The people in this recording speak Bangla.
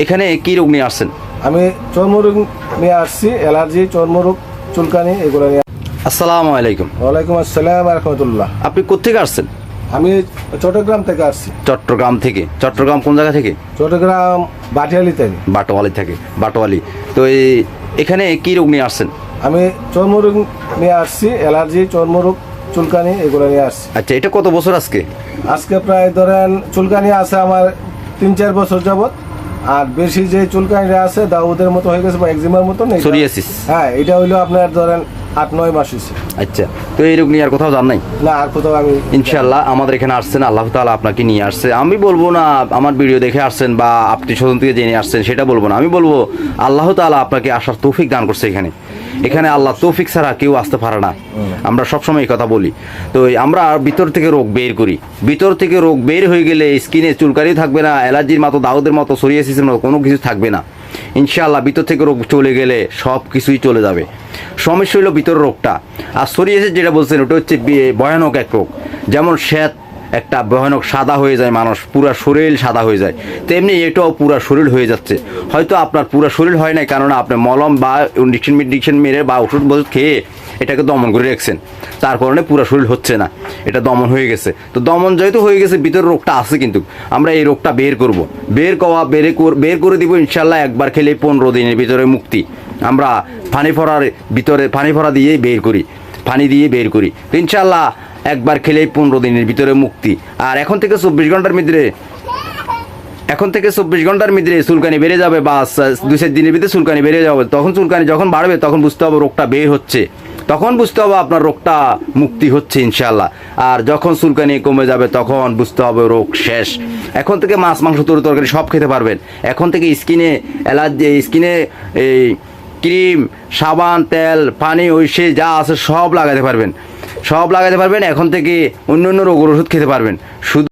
এখানে কি রোগ নিয়ে আসছেন? আমি চর্মরোগ নিয়ে আসছি, অ্যালার্জি, চর্মরোগ, চুলকানি এগুলো নিয়ে। আসসালামু আলাইকুম। ওয়ালাইকুম আসসালাম রাহমাতুল্লাহ। আপনি কোত্থেকে আসছেন? আমি চট্টগ্রাম থেকে আসছি। চট্টগ্রাম থেকে? চট্টগ্রাম কোন জায়গা থেকে? চট্টগ্রাম বাটিয়ালি থেকে। বাটোয়ালি থেকে। বাটোয়ালি। তো এখানে কি রোগ নিয়ে আসছেন? আমি চর্মরোগ নিয়ে আসছি, অ্যালার্জি, চর্মরোগ, চুলকানি এগুলো নিয়ে আসছি। আচ্ছা, এটা কত বছর আজকে? আজকে প্রায় ধরেন চুলকানি আছে আমার 3-4 বছর যাবত। আর বেশি যে চুলকানিটা আছে দাউদের মতো হয়ে গেছে বা একজিমার মতো নেই, সোরিয়াসিস? হ্যাঁ, এটা হইলো আপনার ধরেন 8-9 মাস হয়েছে। আচ্ছা, তো এই রোগ নিয়ে আর কোথাও যান নাই? না, আর কোথাও আমি ইনশাল্লাহ আমাদের এখানে আসছেন, আল্লাহ তাআলা আপনাকে নিয়ে আসছে। আমি বলবো না আমার ভিডিও দেখে আসছেন বা আপনি স্বজন থেকে জেনে আসছেন, সেটা বলবো না। আমি বলবো আল্লাহ তাআলা আপনাকে আসার তৌফিক দান করছে। এখানে আল্লাহ তৌফিক ছাড়া কেউ আসতে পারে না। আমরা সবসময় এই কথা বলি। তো আমরা ভিতর থেকে রোগ বের করি। ভিতর থেকে রোগ বের হয়ে গেলে স্কিনে চুলকানি থাকবে না, অ্যালার্জির মতো, দাউদের মতো, সোরিয়াসিসের মতো কোনো কিছু থাকবে না। ইনশাআল্লাহ ভিতর থেকে রোগ চলে গেলে সব কিছুই চলে যাবে। সমস্যা হলো ভিতর রোগটা। আর সোরিয়াসিস যেটা বলছেন ওটা হচ্ছে ভয়ানক এক রোগ। যেমন শ্বেত একটা ভয়ানক সাদা হয়ে যায়, মানুষ পুরা শরীর সাদা হয়ে যায়, তেমনি এটাও পুরা শরীর হয়ে যাচ্ছে। হয়তো আপনার পুরা শরীর হয় নাই, কারণ আপনি মলম বা ইঞ্জেকশন মেরে বা ওষুধ খেয়ে এটাকে দমন করে রেখেছেন, তার কারণে পুরা শরীর হচ্ছে না, এটা দমন হয়ে গেছে। তো দমন যেহেতু হয়ে গেছে, ভিতর রোগটা আছে, কিন্তু আমরা এই রোগটা বের করব, বের করে দিব ইনশাল্লাহ। একবার খেলে 15 দিনের ভিতরে মুক্তি। আমরা পানি ফোড়া দিয়ে বের করি, পানি দিয়ে বের করি। তো ইনশাল্লাহ একবার খেলেই 15 দিনের ভিতরে মুক্তি। আর এখন থেকে 24 ঘন্টার ভিতরে চুলকানি বেড়ে যাবে, বা 2-4 দিনের ভিতরে চুলকানি বেড়ে যাবে। তখন চুলকানি যখন বাড়বে তখন বুঝতে হবে রোগটা বের হচ্ছে, তখন বুঝতে হবে আপনার রোগটা মুক্তি হচ্ছে ইনশাল্লাহ। আর যখন চুলকানি কমে যাবে তখন বুঝতে হবে রোগ শেষ। এখন থেকে মাছ, মাংস, তরকারি সব খেতে পারবেন। এখন থেকে স্কিনে অ্যালার্জি, স্কিনে এই ক্রিম, সাবান, তেল, পানি, সে যা আছে সব লাগাতে পারবেন। এখন থেকে অন্য রোগের ওষুধ খেতে পারবেন। শুধু